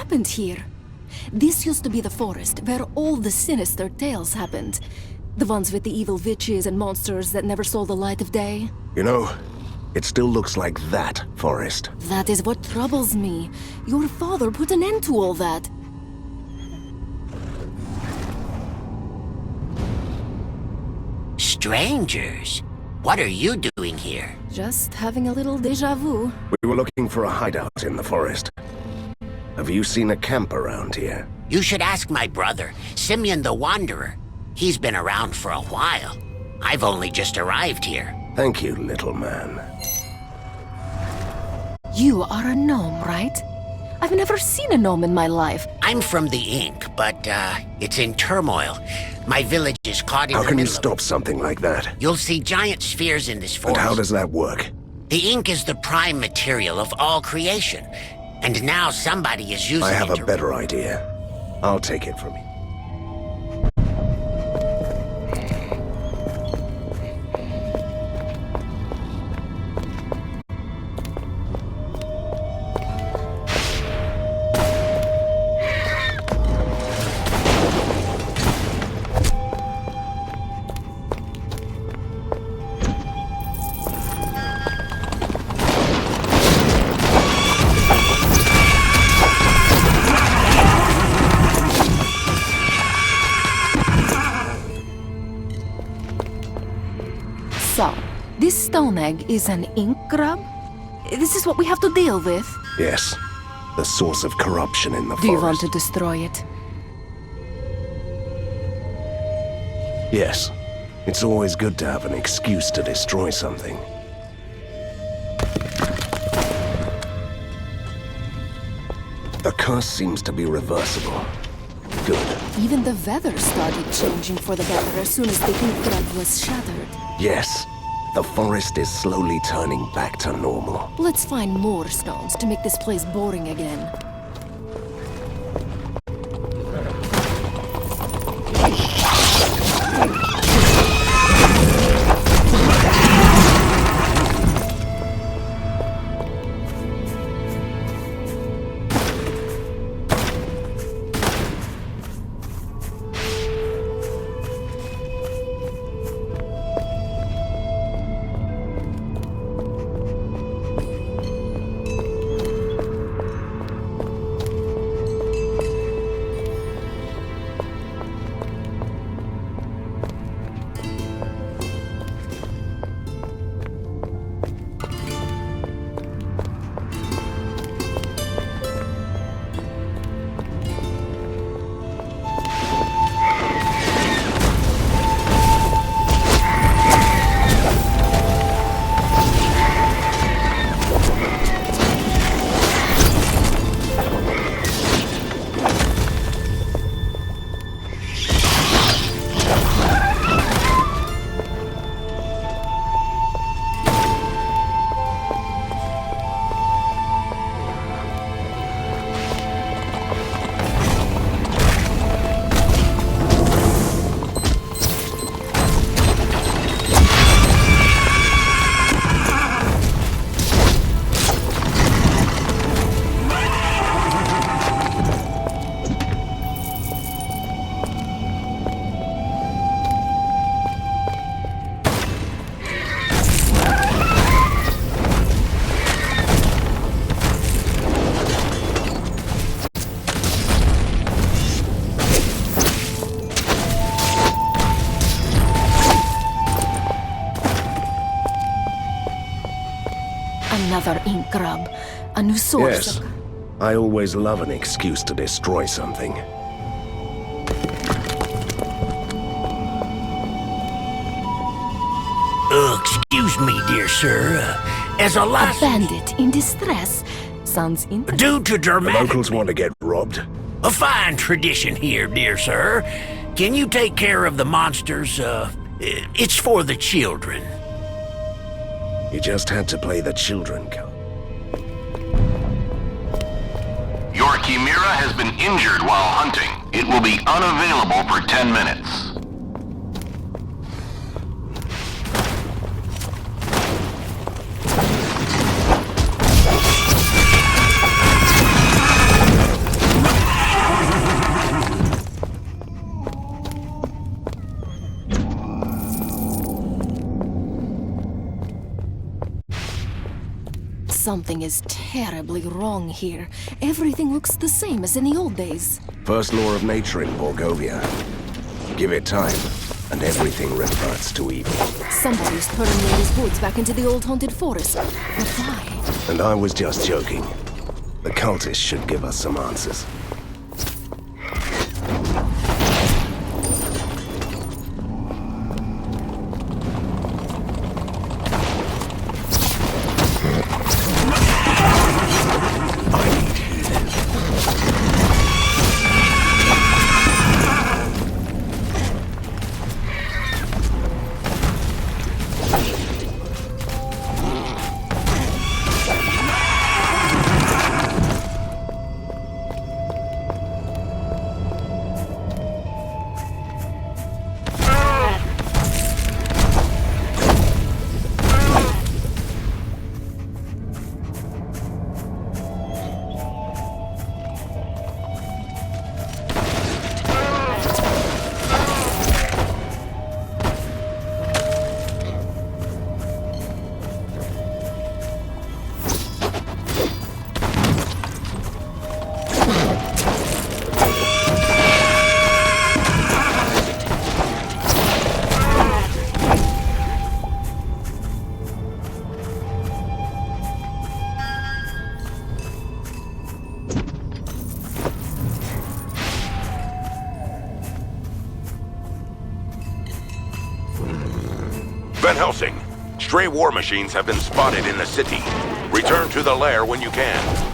happened here? This used to be the forest where all the sinister tales happened. The ones with the evil witches and monsters that never saw the light of day. You know, it still looks like that forest. That is what troubles me. Your father put an end to all that. Strangers? What are you doing here? Just having a little déjà vu. We were looking for a hideout in the forest. Have you seen a camp around here? You should ask my brother, Simeon the Wanderer. He's been around for a while. I've only just arrived here. Thank you, little man. You are a gnome, right? I've never seen a gnome in my life. I'm from the Ink, but it's in turmoil. My village is caught in How the can you middle stop something like that? You'll see giant spheres in this forest. And how does that work? The ink is the prime material of all creation. And now somebody is using it. I have a better idea. I'll take it from you. So, this stone egg is an ink grub? This is what we have to deal with? Yes. The source of corruption in the forest. Do you want to destroy it? Yes. It's always good to have an excuse to destroy something. The curse seems to be reversible. Good. Even the weather started changing for the better as soon as the ink grub was shattered. Yes. The forest is slowly turning back to normal. Let's find more stones to make this place boring again. Another ink grub. A new source Yes. of... I always love an excuse to destroy something. Excuse me, dear sir. As a A last... bandit in distress. Sounds interesting. Due to The dramatic... locals want to get robbed. A fine tradition here, dear sir. Can you take care of the monsters? It's for the children. You just had to play the children card. Your Chimera has been injured while hunting. It will be unavailable for 10 minutes. Something is terribly wrong here. Everything looks the same as in the old days. First law of nature in Borgovia. Give it time, and everything reverts to evil. Somebody's turning these woods back into the old haunted forest. But why? And I was just joking. The cultists should give us some answers. Van Helsing, stray war machines have been spotted in the city. Return to the lair when you can.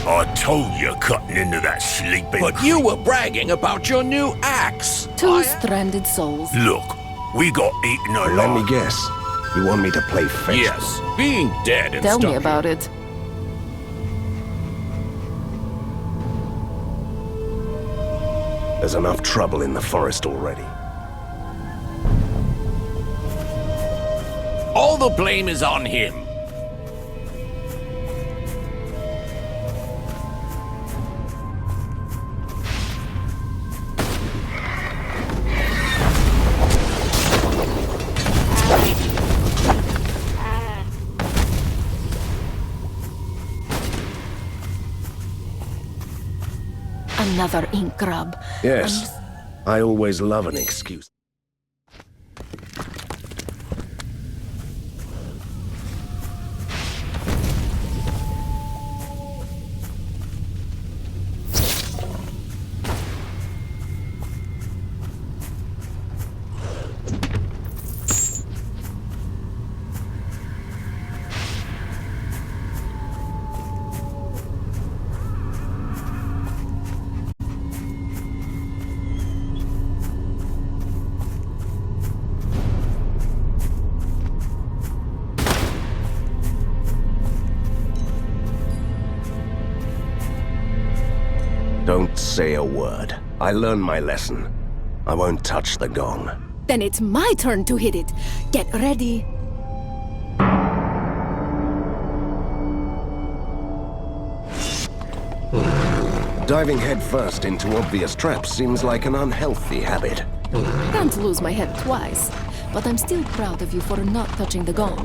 I told you cutting into that sleeping... But you were bragging about your new axe. Two stranded souls. Look, we got eaten alive. Let me guess. You want me to play fetch? Yes, being dead and Tell stuck me about it. There's enough trouble in the forest already. All the blame is on him. Another ink grub. Yes. I always love an excuse. Don't say a word. I learned my lesson. I won't touch the gong. Then it's my turn to hit it. Get ready. Diving headfirst into obvious traps seems like an unhealthy habit. Can't lose my head twice, but I'm still proud of you for not touching the gong.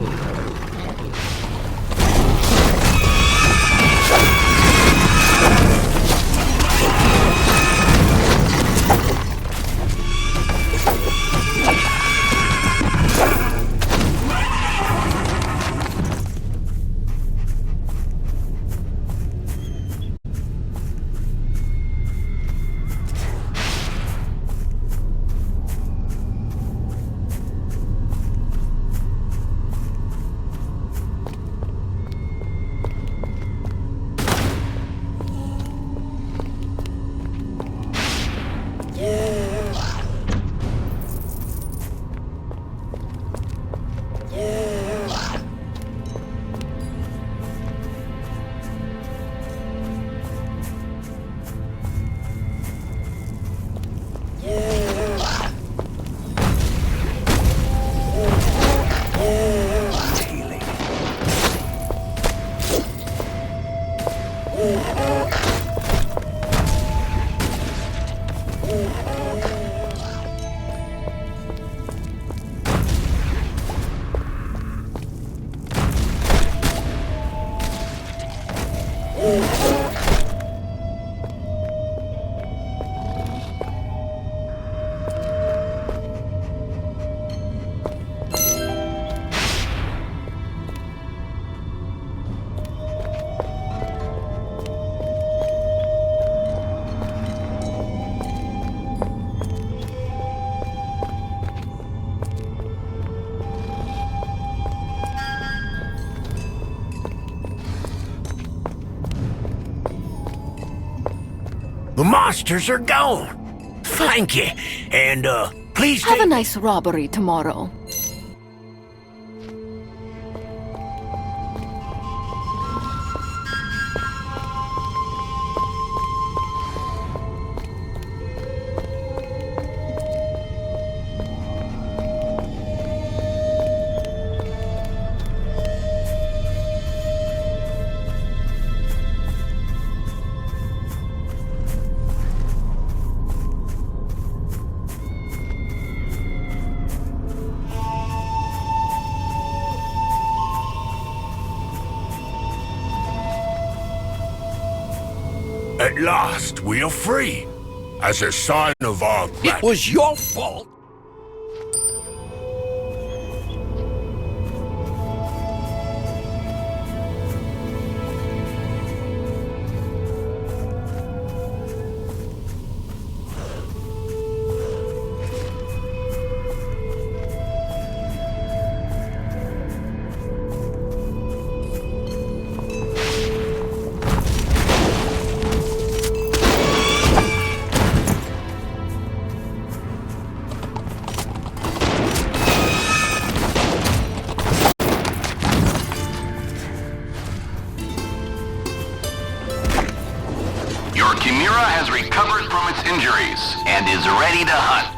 The monsters are gone. Thank you. And, please Have a take... nice robbery tomorrow. At last, we are free. As a sign of our gratitude. It was your fault. Your Chimera has recovered from its injuries and is ready to hunt.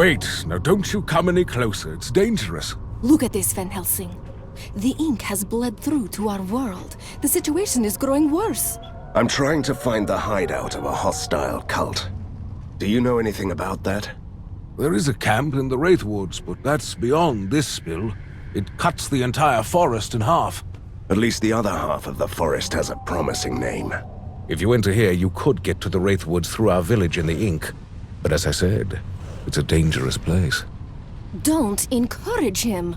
Wait, now don't you come any closer. It's dangerous. Look at this, Van Helsing. The ink has bled through to our world. The situation is growing worse. I'm trying to find the hideout of a hostile cult. Do you know anything about that? There is a camp in the Wraithwoods, but that's beyond this spill. It cuts the entire forest in half. At least the other half of the forest has a promising name. If you enter here, you could get to the Wraithwoods through our village in the Ink. But as I said, it's a dangerous place. Don't encourage him.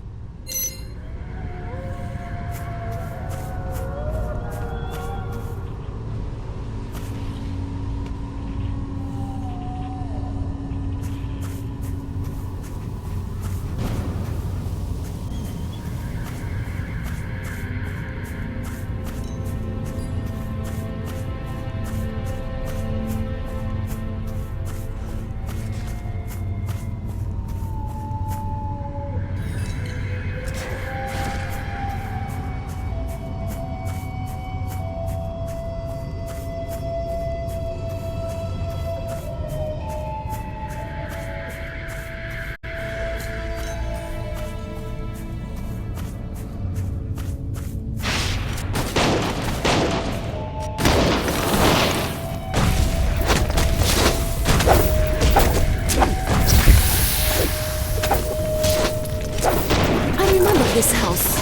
This house.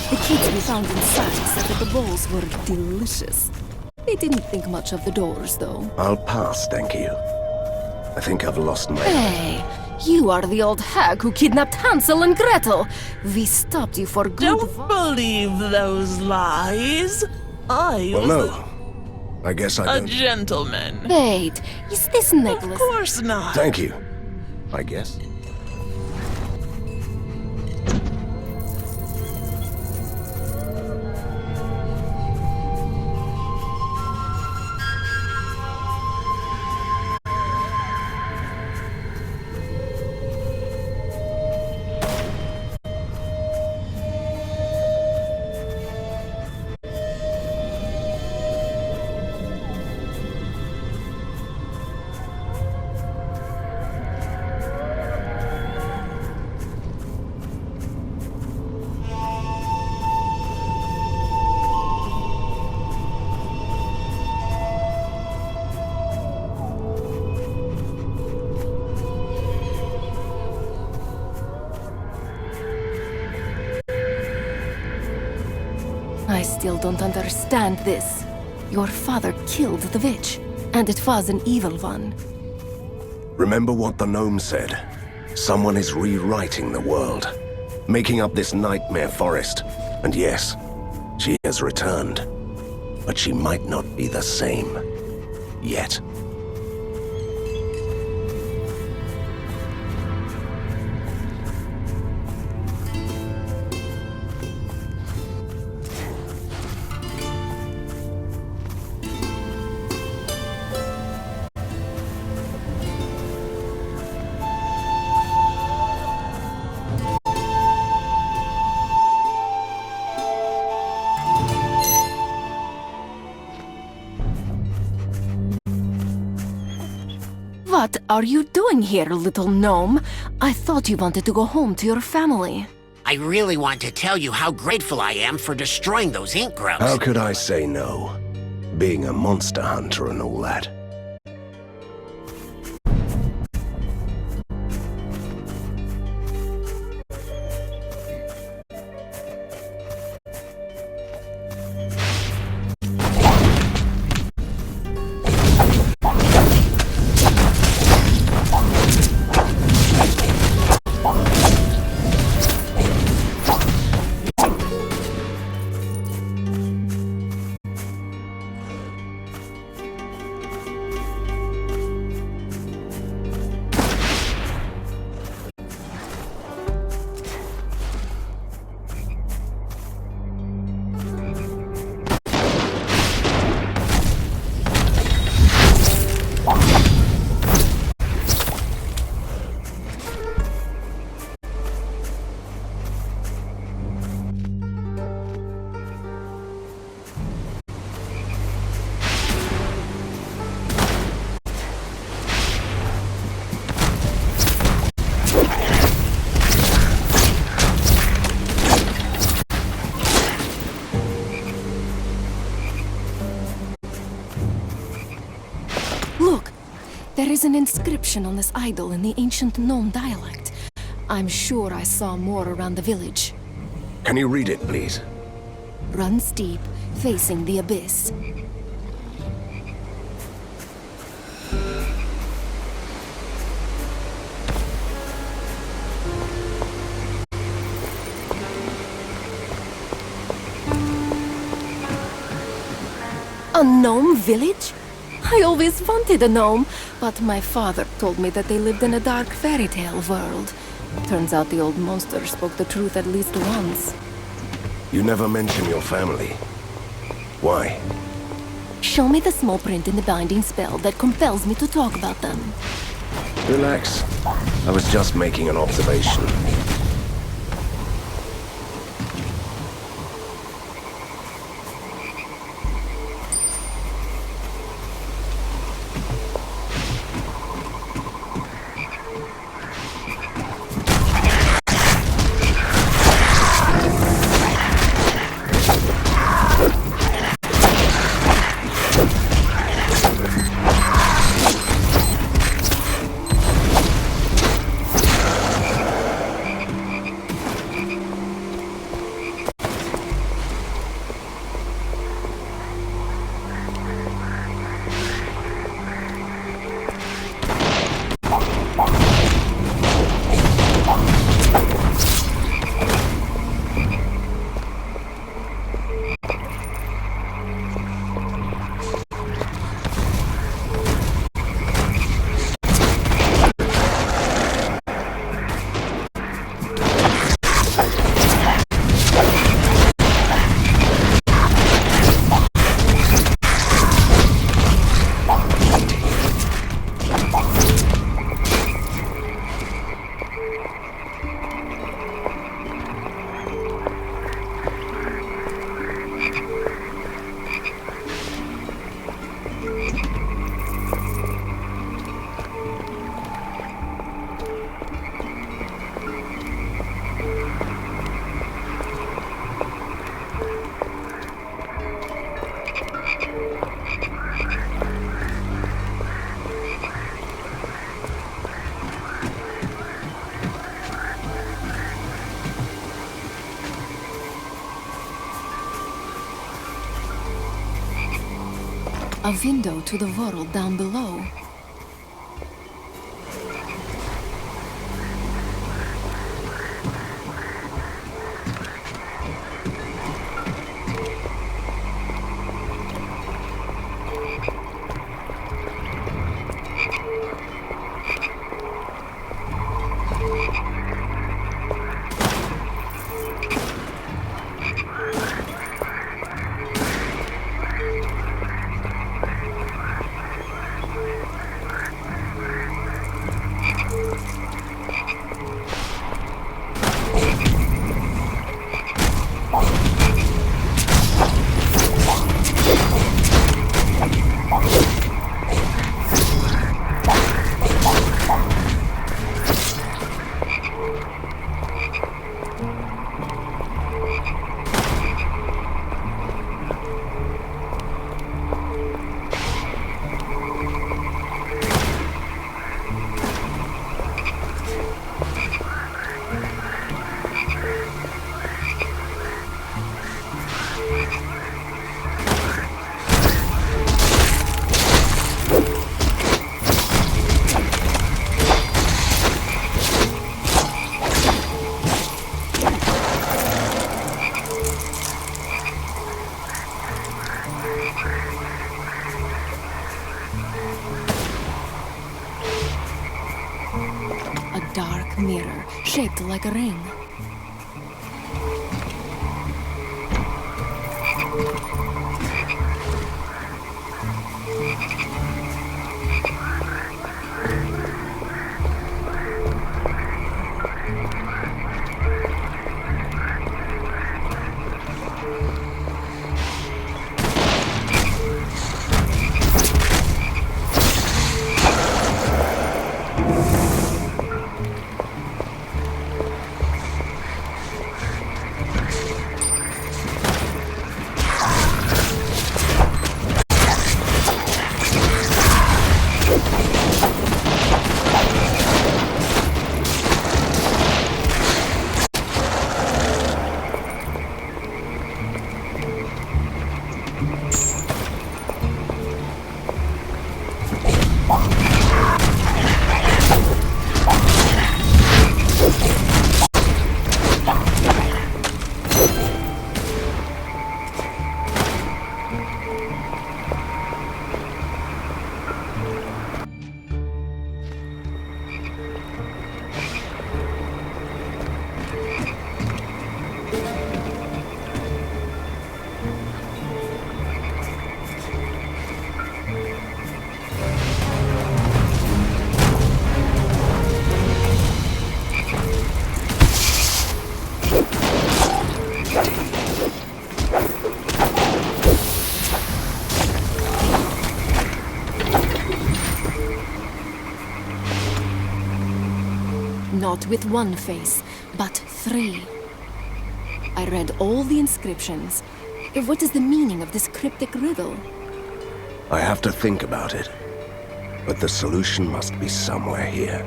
The kids we found inside said that the bowls were delicious. They didn't think much of the doors, though. I'll pass, thank you. I think I've lost my... Hey, you are the old hag who kidnapped Hansel and Gretel. We stopped you for good. Don't believe those lies. I Well, was no. I guess I a don't... gentleman. Wait, is this Of necklace? course not. Thank you. I guess. I still don't understand this. Your father killed the witch, and it was an evil one. Remember what the gnome said. Someone is rewriting the world, making up this nightmare forest. And yes, she has returned. But she might not be the same. Yet. What are you doing here, little gnome? I thought you wanted to go home to your family. I really want to tell you how grateful I am for destroying those ink grubs. How could I say no? Being a monster hunter and all that. There is an inscription on this idol in the ancient gnome dialect. I'm sure I saw more around the village. Can you read it, please? Runs deep, facing the abyss. A gnome village? I always wanted a gnome, but my father told me that they lived in a dark fairy tale world. Turns out the old monster spoke the truth at least once. You never mention your family. Why? Show me the small print in the binding spell that compels me to talk about them. Relax. I was just making an observation. A window to the world down below. A dark mirror, shaped like a ring. not with one face, but 3. I read all the inscriptions. What is the meaning of this cryptic riddle? I have to think about it. But the solution must be somewhere here.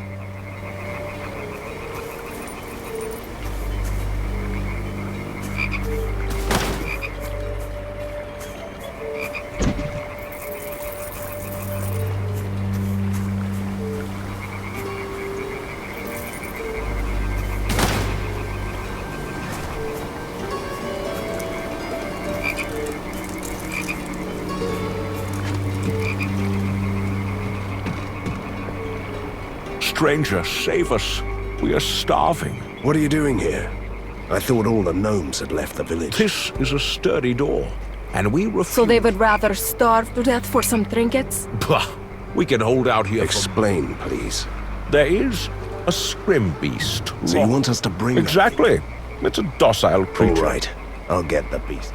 Stranger, save us. We are starving. What are you doing here? I thought all the gnomes had left the village. This is a sturdy door, and we refuse. So they would rather starve to death for some trinkets? Bah! We can hold out here Explain, please. There is a scrim beast. So you want us to bring them? Exactly. It's a docile creature. All right. I'll get the beast.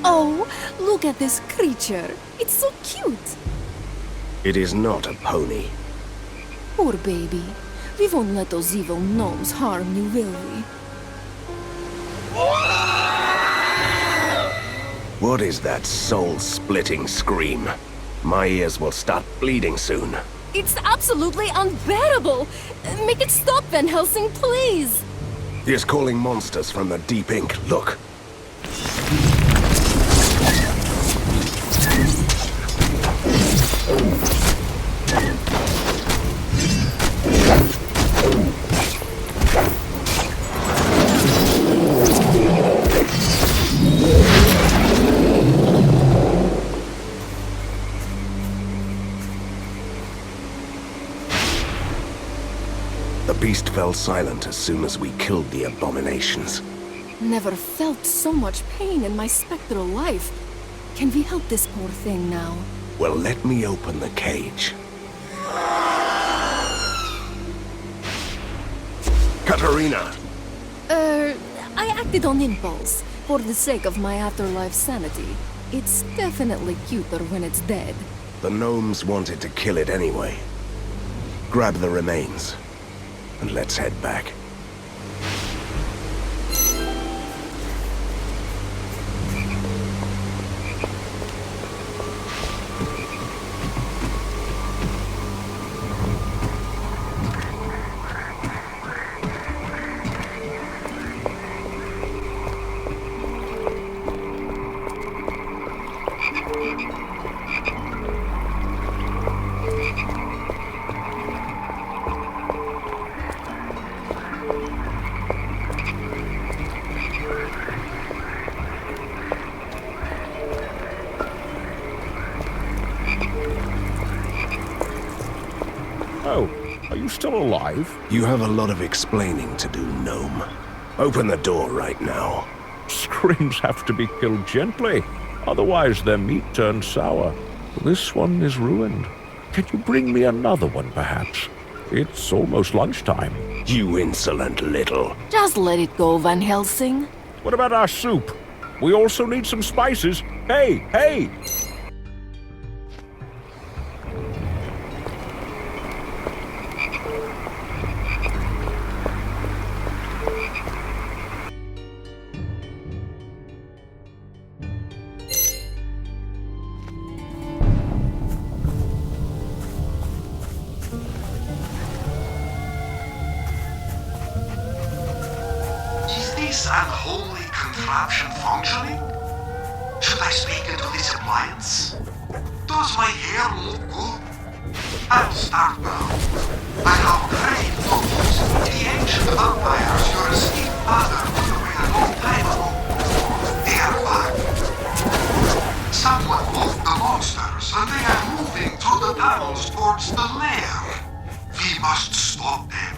Oh, look at this creature. It's so cute. It is not a pony. Poor baby. We won't let those evil gnomes harm you, will we? What is that soul-splitting scream? My ears will start bleeding soon. It's absolutely unbearable. Make it stop, Van Helsing, please. He is calling monsters from the deep ink. Look. The beast fell silent as soon as we killed the abominations. Never felt so much pain in my spectral life. Can we help this poor thing now? Well, let me open the cage. Katarina! I acted on impulse, for the sake of my afterlife sanity. It's definitely cuter when it's dead. The gnomes wanted to kill it anyway. Grab the remains, and let's head back. Oh, are you still alive? You have a lot of explaining to do, gnome. Open the door right now. Screams have to be killed gently, otherwise their meat turns sour. This one is ruined. Can you bring me another one, perhaps? It's almost lunchtime. You insolent little... Just let it go, Van Helsing. What about our soup? We also need some spices. Hey, hey! Is this unholy contraption functioning? Should I speak into this appliance? Does my hair look good? I'll start now. By how great fools the ancient vampires your esteemed father put away a long time ago. They are back. Someone moved the monsters, and they are moving through the tunnels towards the lair. We must stop them.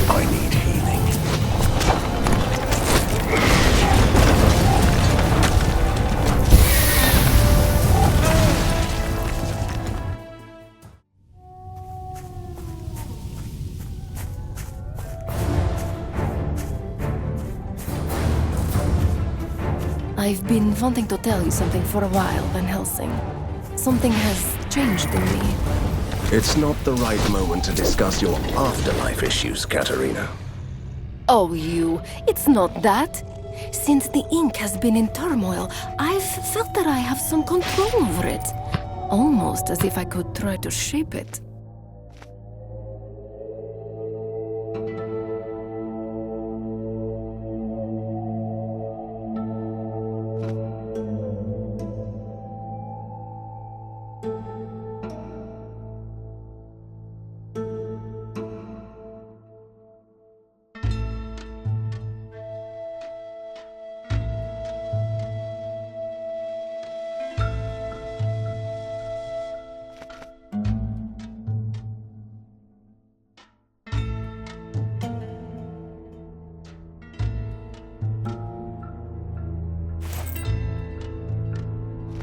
I need healing. I've been wanting to tell you something for a while, Van Helsing. Something has changed in me. It's not the right moment to discuss your afterlife issues, Katerina. Oh, it's not that. Since the ink has been in turmoil, I've felt that I have some control over it. Almost as if I could try to shape it.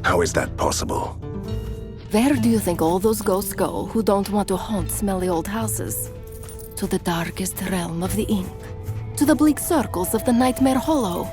How is that possible? Where do you think all those ghosts go who don't want to haunt smelly old houses? To the darkest realm of the ink. To the bleak circles of the Nightmare Hollow.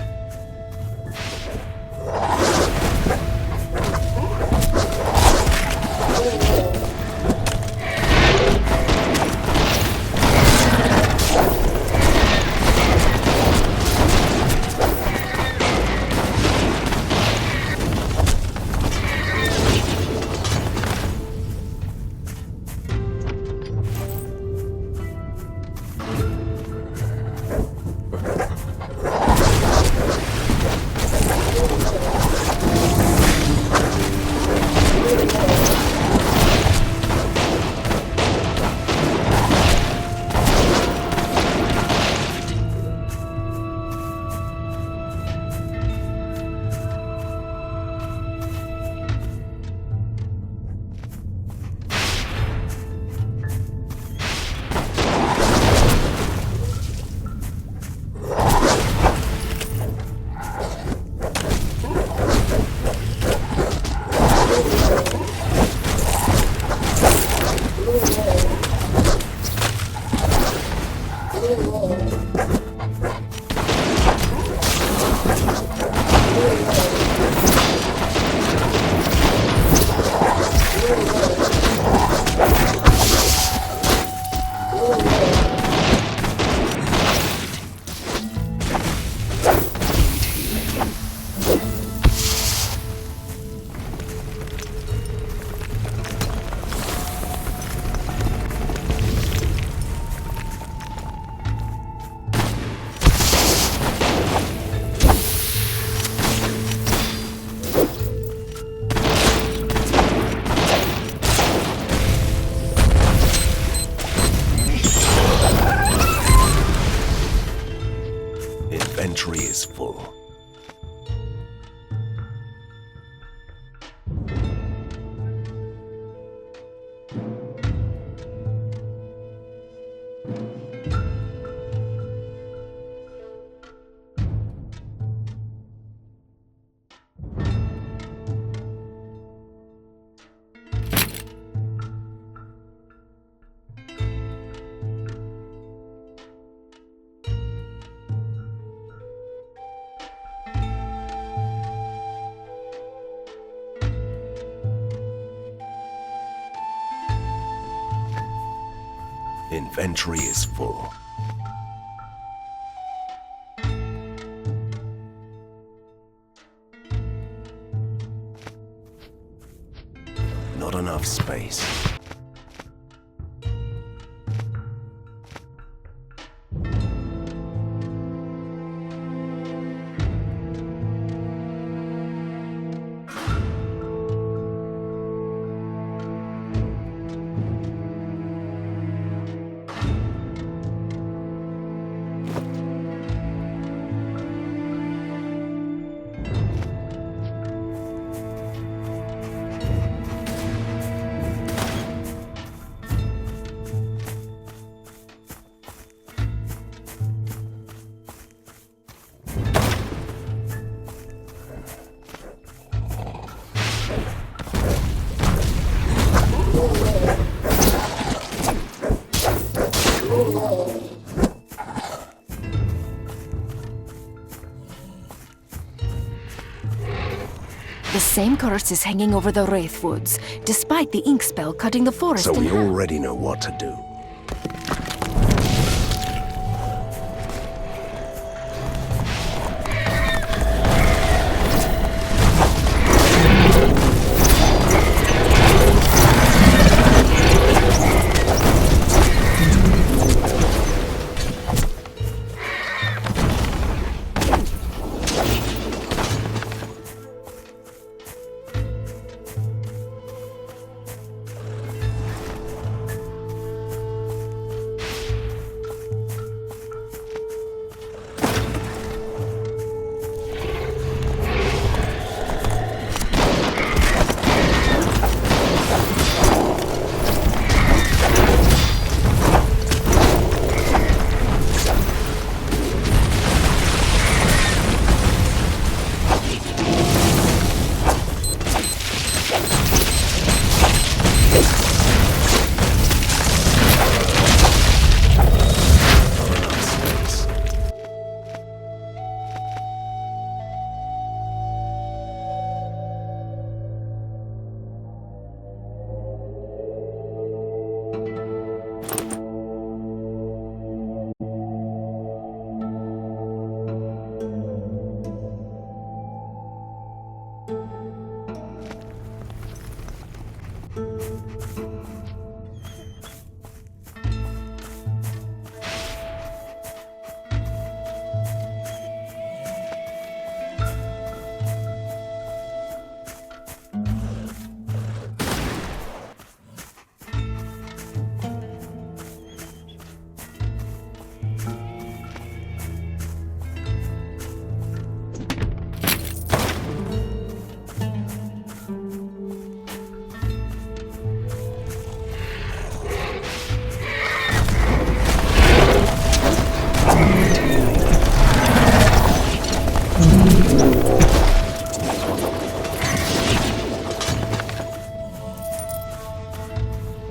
full. Inventory is full. Not enough space. The same curse is hanging over the Wraith Woods, despite the ink spell cutting the forest So in we half. already know what to do.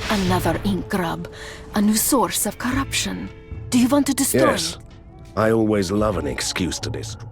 Another ink grub. A new source of corruption. Do you want to destroy Yes. it? I always love an excuse to destroy.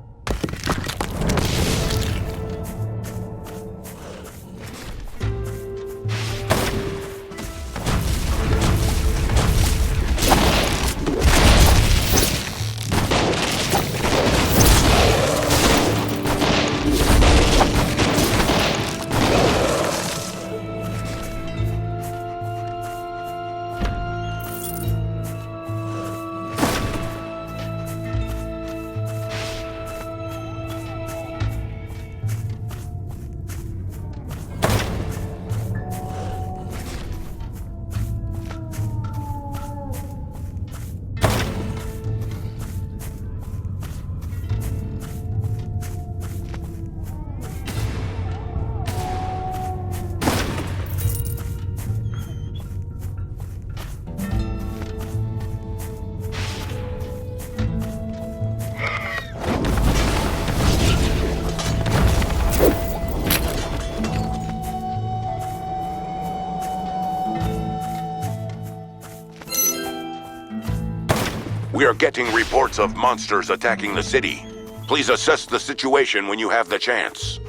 We are getting reports of monsters attacking the city. Please assess the situation when you have the chance.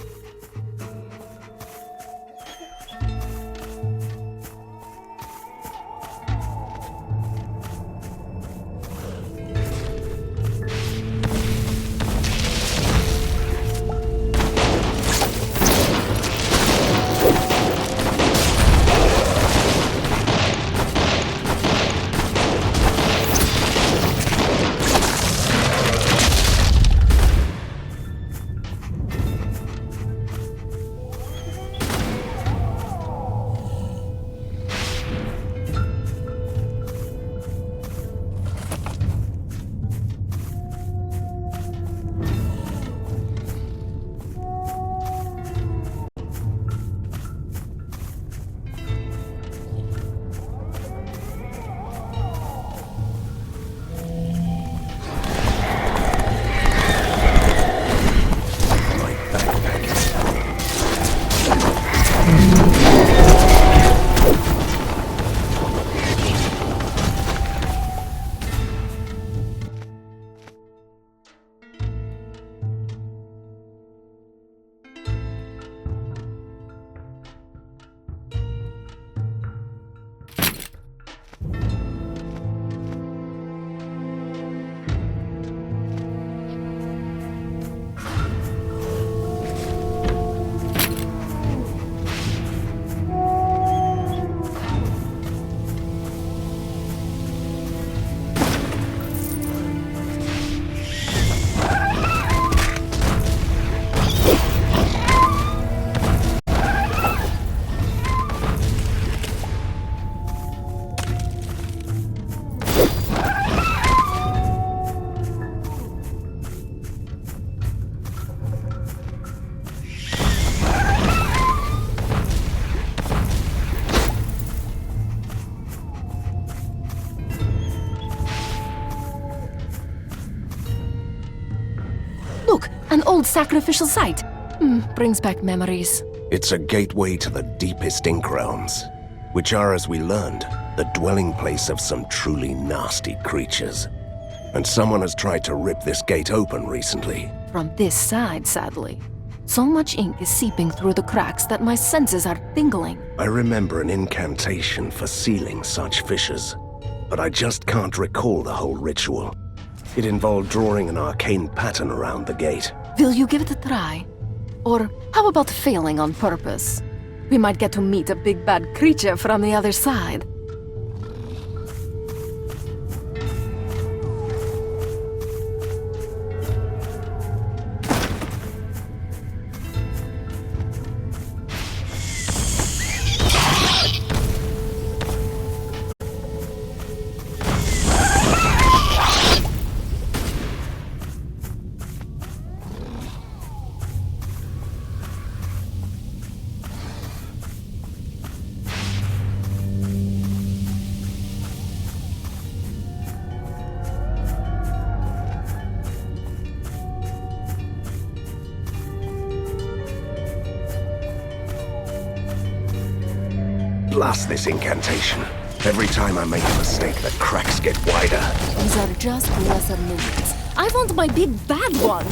Look, an old sacrificial site. Brings back memories. It's a gateway to the deepest Ink realms, which are, as we learned, the dwelling place of some truly nasty creatures. And someone has tried to rip this gate open recently. From this side, sadly. So much ink is seeping through the cracks that my senses are tingling. I remember an incantation for sealing such fissures, but I just can't recall the whole ritual. It involved drawing an arcane pattern around the gate. Will you give it a try? Or how about failing on purpose? We might get to meet a big bad creature from the other side. Blast this incantation. Every time I make a mistake, the cracks get wider. These are just lesser minions. I want my big bad one!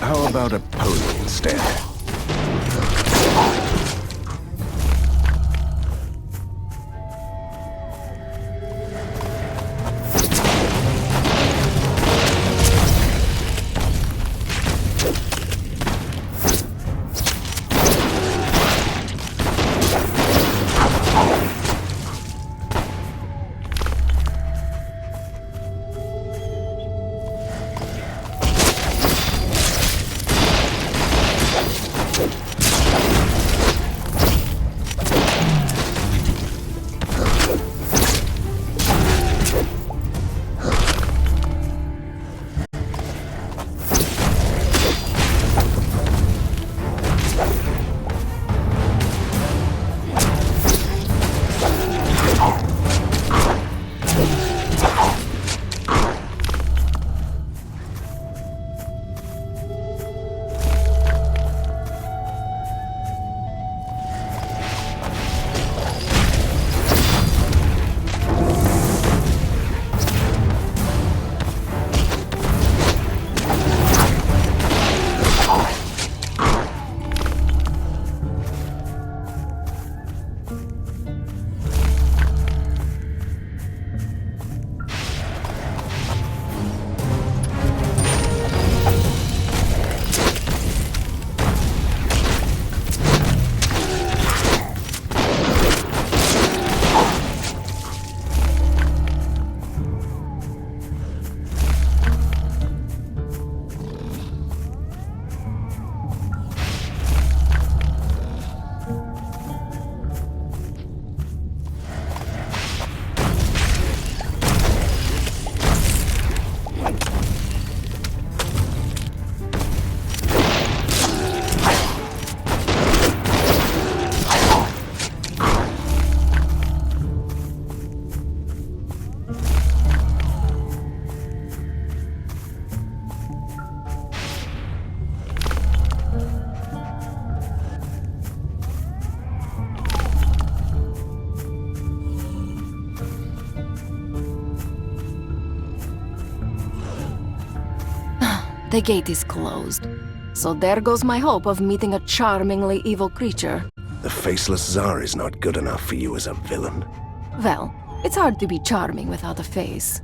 How about a pony instead? The gate is closed. So there goes my hope of meeting a charmingly evil creature. The faceless Tsar is not good enough for you as a villain. Well, it's hard to be charming without a face.